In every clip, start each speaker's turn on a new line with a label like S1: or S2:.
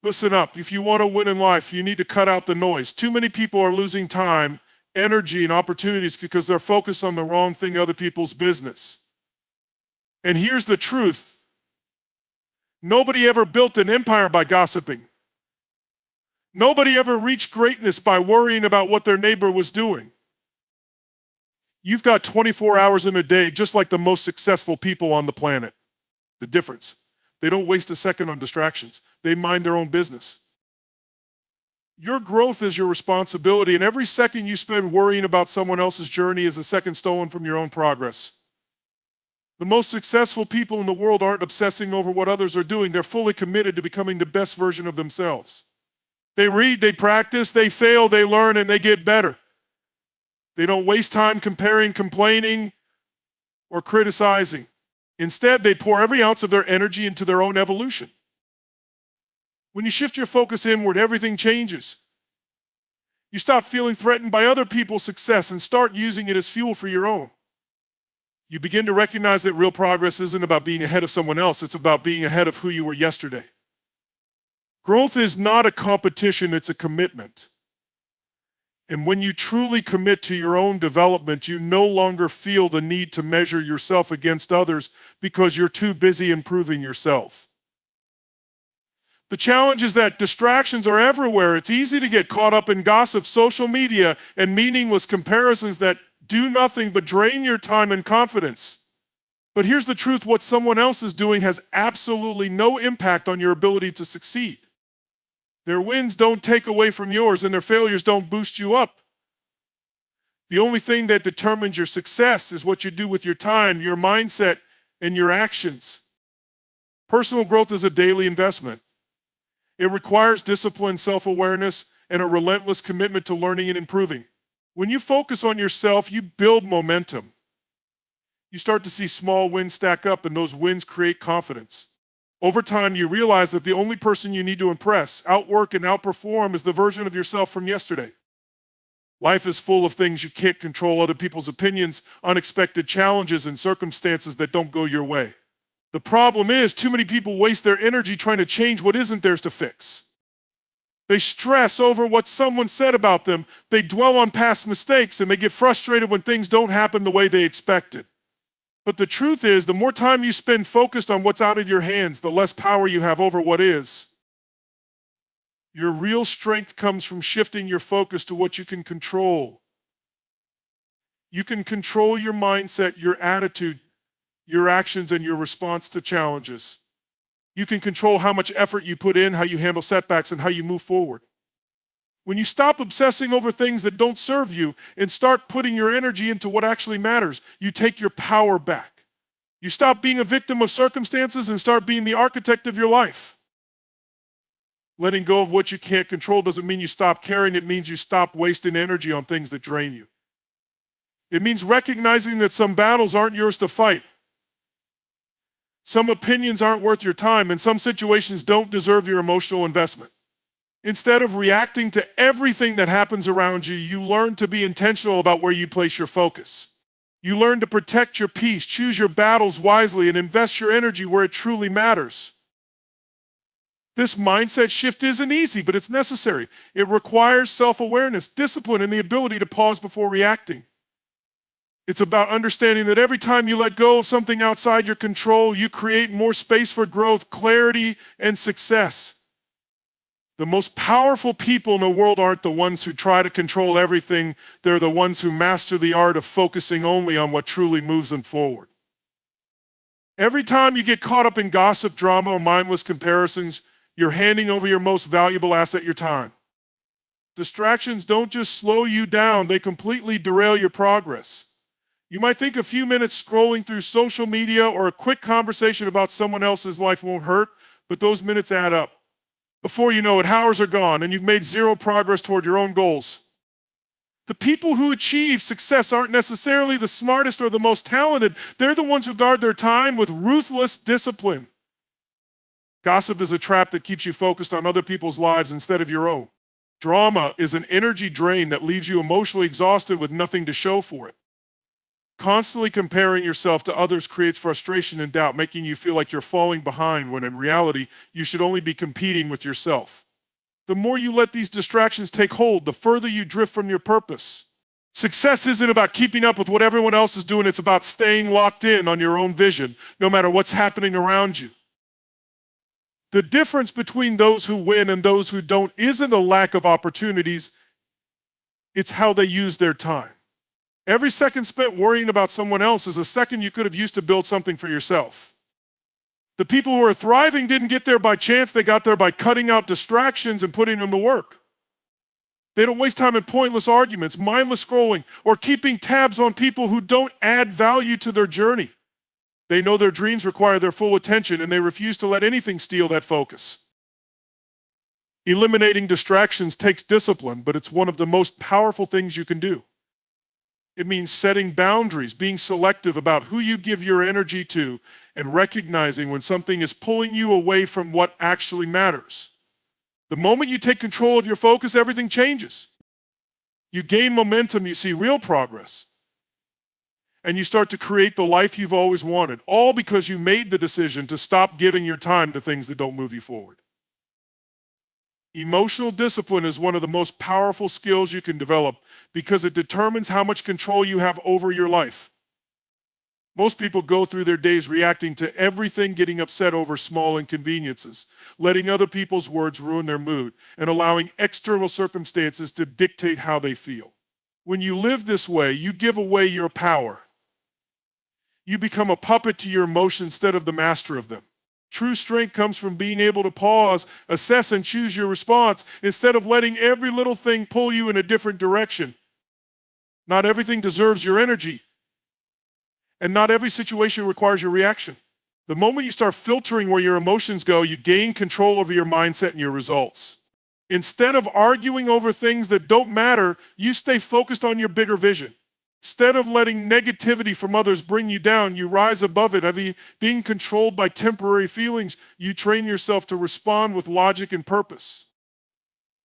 S1: Listen up. If you want to win in life, you need to cut out the noise. Too many people are losing time, energy, and opportunities because they're focused on the wrong thing, other people's business. And here's the truth. Nobody ever built an empire by gossiping. Nobody ever reached greatness by worrying about what their neighbor was doing. You've got 24 hours in a day, just like the most successful people on the planet. The difference, they don't waste a second on distractions. They mind their own business. Your growth is your responsibility, and every second you spend worrying about someone else's journey is a second stolen from your own progress. The most successful people in the world aren't obsessing over what others are doing. They're fully committed to becoming the best version of themselves. They read, they practice, they fail, they learn, and they get better. They don't waste time comparing, complaining, or criticizing. Instead, they pour every ounce of their energy into their own evolution. When you shift your focus inward, everything changes. You stop feeling threatened by other people's success and start using it as fuel for your own. You begin to recognize that real progress isn't about being ahead of someone else, it's about being ahead of who you were yesterday. Growth is not a competition, it's a commitment. And when you truly commit to your own development, you no longer feel the need to measure yourself against others because you're too busy improving yourself. The challenge is that distractions are everywhere. It's easy to get caught up in gossip, social media, and meaningless comparisons that do nothing but drain your time and confidence. But here's the truth, what someone else is doing has absolutely no impact on your ability to succeed. Their wins don't take away from yours, and their failures don't boost you up. The only thing that determines your success is what you do with your time, your mindset, and your actions. Personal growth is a daily investment. It requires discipline, self-awareness, and a relentless commitment to learning and improving. When you focus on yourself, you build momentum. You start to see small wins stack up, and those wins create confidence. Over time, you realize that the only person you need to impress, outwork, and outperform is the version of yourself from yesterday. Life is full of things you can't control, other people's opinions, unexpected challenges, and circumstances that don't go your way. The problem is, too many people waste their energy trying to change what isn't theirs to fix. They stress over what someone said about them, they dwell on past mistakes, and they get frustrated when things don't happen the way they expected. But the truth is, the more time you spend focused on what's out of your hands, the less power you have over what is. Your real strength comes from shifting your focus to what you can control. You can control your mindset, your attitude, your actions, and your response to challenges. You can control how much effort you put in, how you handle setbacks, and how you move forward. When you stop obsessing over things that don't serve you and start putting your energy into what actually matters, you take your power back. You stop being a victim of circumstances and start being the architect of your life. Letting go of what you can't control doesn't mean you stop caring. It means you stop wasting energy on things that drain you. It means recognizing that some battles aren't yours to fight. Some opinions aren't worth your time, and some situations don't deserve your emotional investment. Instead of reacting to everything that happens around you, you learn to be intentional about where you place your focus. You learn to protect your peace, choose your battles wisely, and invest your energy where it truly matters. This mindset shift isn't easy, but it's necessary. It requires self-awareness, discipline, and the ability to pause before reacting. It's about understanding that every time you let go of something outside your control, you create more space for growth, clarity, and success. The most powerful people in the world aren't the ones who try to control everything. They're the ones who master the art of focusing only on what truly moves them forward. Every time you get caught up in gossip, drama, or mindless comparisons, you're handing over your most valuable asset, your time. Distractions don't just slow you down, they completely derail your progress. You might think a few minutes scrolling through social media or a quick conversation about someone else's life won't hurt, but those minutes add up. Before you know it, hours are gone and you've made zero progress toward your own goals. The people who achieve success aren't necessarily the smartest or the most talented. They're the ones who guard their time with ruthless discipline. Gossip is a trap that keeps you focused on other people's lives instead of your own. Drama is an energy drain that leaves you emotionally exhausted with nothing to show for it. Constantly comparing yourself to others creates frustration and doubt, making you feel like you're falling behind when in reality, you should only be competing with yourself. The more you let these distractions take hold, the further you drift from your purpose. Success isn't about keeping up with what everyone else is doing. It's about staying locked in on your own vision, no matter what's happening around you. The difference between those who win and those who don't isn't a lack of opportunities. It's how they use their time. Every second spent worrying about someone else is a second you could have used to build something for yourself. The people who are thriving didn't get there by chance. They got there by cutting out distractions and putting them to work. They don't waste time in pointless arguments, mindless scrolling, or keeping tabs on people who don't add value to their journey. They know their dreams require their full attention, and they refuse to let anything steal that focus. Eliminating distractions takes discipline, but it's one of the most powerful things you can do. It means setting boundaries, being selective about who you give your energy to, and recognizing when something is pulling you away from what actually matters. The moment you take control of your focus, everything changes. You gain momentum, you see real progress, and you start to create the life you've always wanted, all because you made the decision to stop giving your time to things that don't move you forward. Emotional discipline is one of the most powerful skills you can develop because it determines how much control you have over your life. Most people go through their days reacting to everything, getting upset over small inconveniences, letting other people's words ruin their mood, and allowing external circumstances to dictate how they feel. When you live this way, you give away your power. You become a puppet to your emotions instead of the master of them. True strength comes from being able to pause, assess, and choose your response instead of letting every little thing pull you in a different direction. Not everything deserves your energy, and not every situation requires your reaction. The moment you start filtering where your emotions go, you gain control over your mindset and your results. Instead of arguing over things that don't matter, you stay focused on your bigger vision. Instead of letting negativity from others bring you down, you rise above it. Being controlled by temporary feelings, you train yourself to respond with logic and purpose.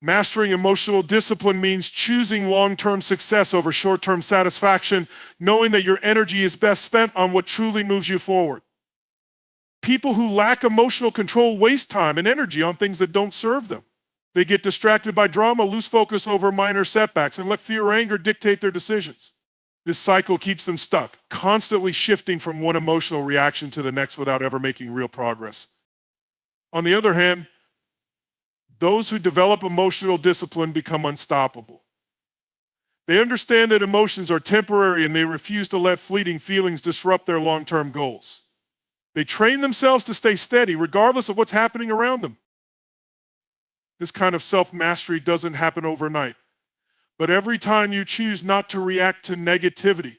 S1: Mastering emotional discipline means choosing long-term success over short-term satisfaction, knowing that your energy is best spent on what truly moves you forward. People who lack emotional control waste time and energy on things that don't serve them. They get distracted by drama, lose focus over minor setbacks, and let fear or anger dictate their decisions. This cycle keeps them stuck, constantly shifting from one emotional reaction to the next without ever making real progress. On the other hand, those who develop emotional discipline become unstoppable. They understand that emotions are temporary and they refuse to let fleeting feelings disrupt their long-term goals. They train themselves to stay steady regardless of what's happening around them. This kind of self-mastery doesn't happen overnight. But every time you choose not to react to negativity,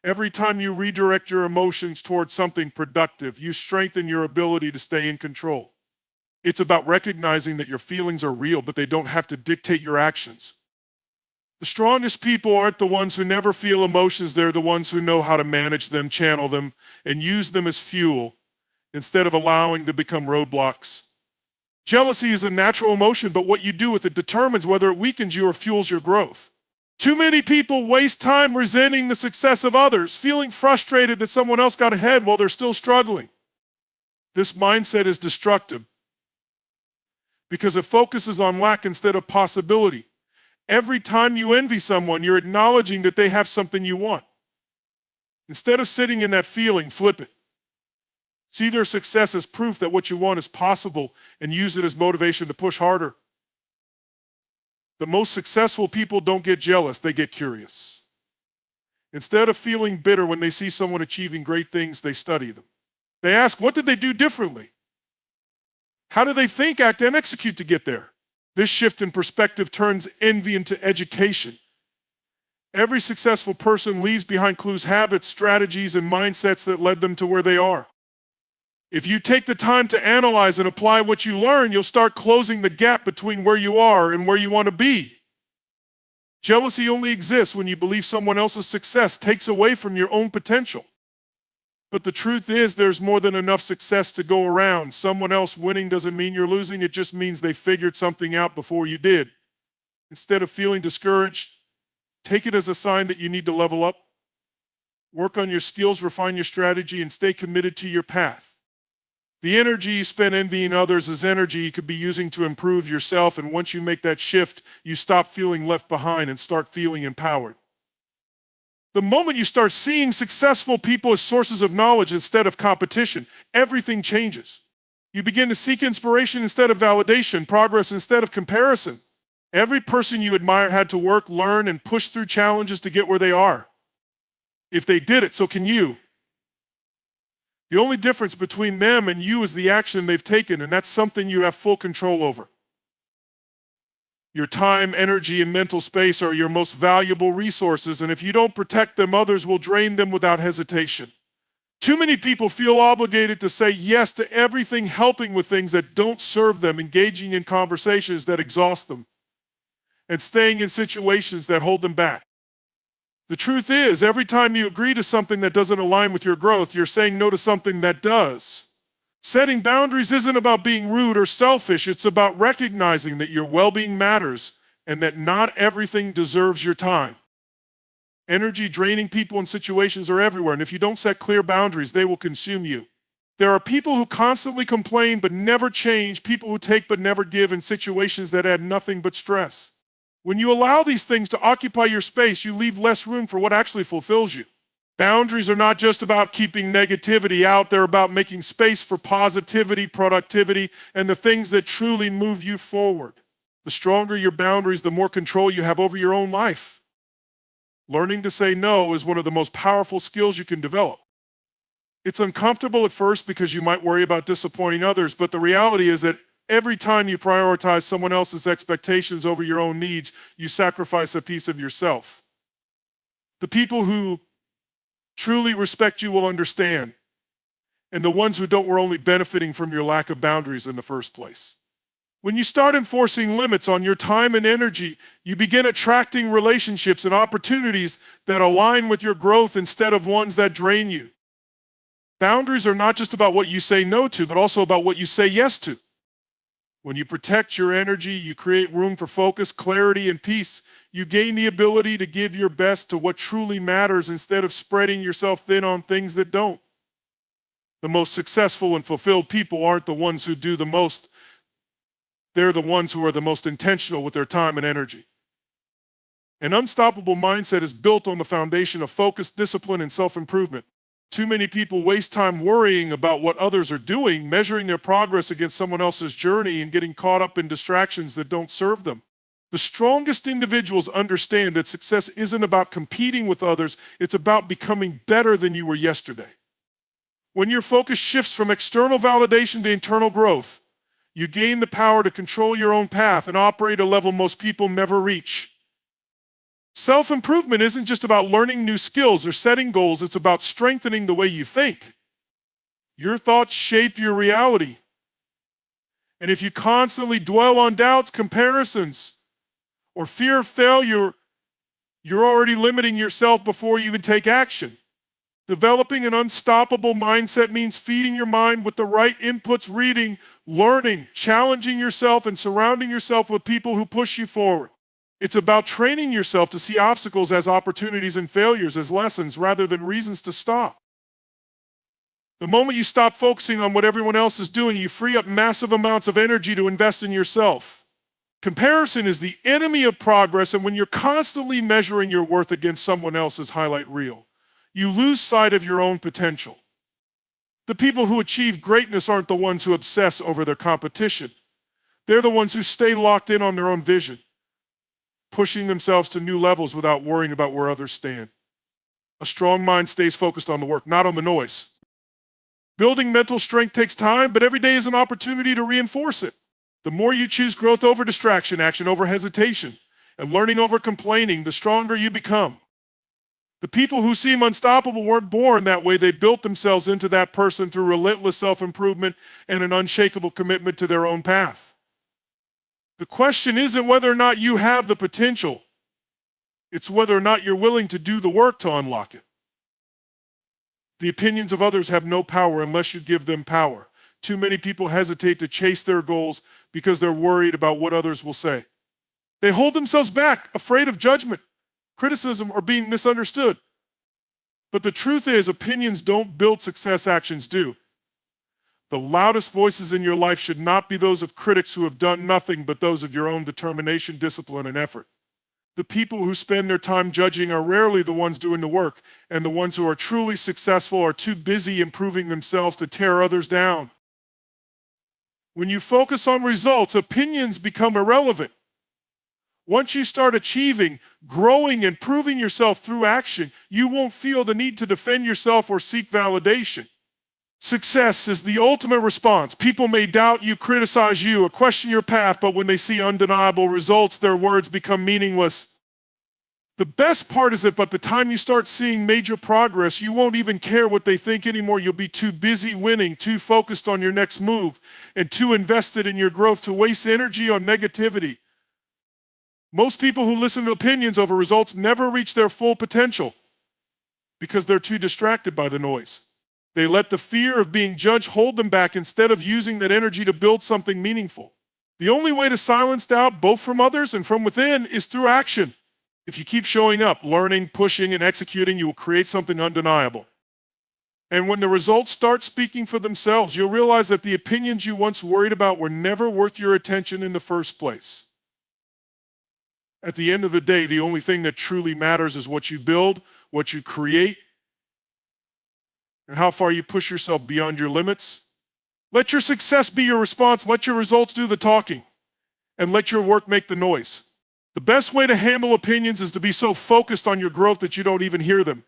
S1: every time you redirect your emotions towards something productive, you strengthen your ability to stay in control. It's about recognizing that your feelings are real, but they don't have to dictate your actions. The strongest people aren't the ones who never feel emotions. They're the ones who know how to manage them, channel them, and use them as fuel instead of allowing them to become roadblocks. Jealousy is a natural emotion, but what you do with it determines whether it weakens you or fuels your growth. Too many people waste time resenting the success of others, feeling frustrated that someone else got ahead while they're still struggling. This mindset is destructive because it focuses on lack instead of possibility. Every time you envy someone, you're acknowledging that they have something you want. Instead of sitting in that feeling, flip it. See their success as proof that what you want is possible and use it as motivation to push harder. The most successful people don't get jealous, they get curious. Instead of feeling bitter when they see someone achieving great things, they study them. They ask, what did they do differently? How do they think, act, and execute to get there? This shift in perspective turns envy into education. Every successful person leaves behind clues, habits, strategies, and mindsets that led them to where they are. If you take the time to analyze and apply what you learn, you'll start closing the gap between where you are and where you want to be. Jealousy only exists when you believe someone else's success takes away from your own potential. But the truth is, there's more than enough success to go around. Someone else winning doesn't mean you're losing. It just means they figured something out before you did. Instead of feeling discouraged, take it as a sign that you need to level up. Work on your skills, refine your strategy, and stay committed to your path. The energy you spend envying others is energy you could be using to improve yourself, and once you make that shift, you stop feeling left behind and start feeling empowered. The moment you start seeing successful people as sources of knowledge instead of competition, everything changes. You begin to seek inspiration instead of validation, progress instead of comparison. Every person you admire had to work, learn, and push through challenges to get where they are. If they did it, so can you. The only difference between them and you is the action they've taken, and that's something you have full control over. Your time, energy, and mental space are your most valuable resources, and if you don't protect them, others will drain them without hesitation. Too many people feel obligated to say yes to everything, helping with things that don't serve them, engaging in conversations that exhaust them, and staying in situations that hold them back. The truth is, every time you agree to something that doesn't align with your growth, you're saying no to something that does. Setting boundaries isn't about being rude or selfish. It's about recognizing that your well-being matters and that not everything deserves your time. Energy draining people and situations are everywhere, and if you don't set clear boundaries, they will consume you. There are people who constantly complain but never change, people who take but never give in situations that add nothing but stress. When you allow these things to occupy your space, you leave less room for what actually fulfills you. Boundaries are not just about keeping negativity out, they're about making space for positivity, productivity, and the things that truly move you forward. The stronger your boundaries, the more control you have over your own life. Learning to say no is one of the most powerful skills you can develop. It's uncomfortable at first because you might worry about disappointing others, but the reality is that every time you prioritize someone else's expectations over your own needs, you sacrifice a piece of yourself. The people who truly respect you will understand, and the ones who don't were only benefiting from your lack of boundaries in the first place. When you start enforcing limits on your time and energy, you begin attracting relationships and opportunities that align with your growth instead of ones that drain you. Boundaries are not just about what you say no to, but also about what you say yes to. When you protect your energy, you create room for focus, clarity, and peace. You gain the ability to give your best to what truly matters instead of spreading yourself thin on things that don't. The most successful and fulfilled people aren't the ones who do the most. They're the ones who are the most intentional with their time and energy. An unstoppable mindset is built on the foundation of focus, discipline, and self-improvement. Too many people waste time worrying about what others are doing, measuring their progress against someone else's journey, and getting caught up in distractions that don't serve them. The strongest individuals understand that success isn't about competing with others, it's about becoming better than you were yesterday. When your focus shifts from external validation to internal growth, you gain the power to control your own path and operate at a level most people never reach. Self-improvement isn't just about learning new skills or setting goals, it's about strengthening the way you think. Your thoughts shape your reality. And if you constantly dwell on doubts, comparisons, or fear of failure, you're already limiting yourself before you even take action. Developing an unstoppable mindset means feeding your mind with the right inputs, reading, learning, challenging yourself, and surrounding yourself with people who push you forward. It's about training yourself to see obstacles as opportunities and failures as lessons rather than reasons to stop. The moment you stop focusing on what everyone else is doing, you free up massive amounts of energy to invest in yourself. Comparison is the enemy of progress, and when you're constantly measuring your worth against someone else's highlight reel, you lose sight of your own potential. The people who achieve greatness aren't the ones who obsess over their competition. They're the ones who stay locked in on their own vision, pushing themselves to new levels without worrying about where others stand. A strong mind stays focused on the work, not on the noise. Building mental strength takes time, but every day is an opportunity to reinforce it. The more you choose growth over distraction, action over hesitation, and learning over complaining, the stronger you become. The people who seem unstoppable weren't born that way. They built themselves into that person through relentless self-improvement and an unshakable commitment to their own path. The question isn't whether or not you have the potential. It's whether or not you're willing to do the work to unlock it. The opinions of others have no power unless you give them power. Too many people hesitate to chase their goals because they're worried about what others will say. They hold themselves back, afraid of judgment, criticism, or being misunderstood. But the truth is, opinions don't build success, actions do. The loudest voices in your life should not be those of critics who have done nothing, but those of your own determination, discipline, and effort. The people who spend their time judging are rarely the ones doing the work, and the ones who are truly successful are too busy improving themselves to tear others down. When you focus on results, opinions become irrelevant. Once you start achieving, growing, and proving yourself through action, you won't feel the need to defend yourself or seek validation. Success is the ultimate response. People may doubt you, criticize you, or question your path, but when they see undeniable results, their words become meaningless. The best part is that by the time you start seeing major progress, you won't even care what they think anymore. You'll be too busy winning, too focused on your next move, and too invested in your growth to waste energy on negativity. Most people who listen to opinions over results never reach their full potential because they're too distracted by the noise. They let the fear of being judged hold them back instead of using that energy to build something meaningful. The only way to silence doubt, both from others and from within, is through action. If you keep showing up, learning, pushing, and executing, you will create something undeniable. And when the results start speaking for themselves, you'll realize that the opinions you once worried about were never worth your attention in the first place. At the end of the day, the only thing that truly matters is what you build, what you create, and how far you push yourself beyond your limits. Let your success be your response. Let your results do the talking, and let your work make the noise. The best way to handle opinions is to be so focused on your growth that you don't even hear them.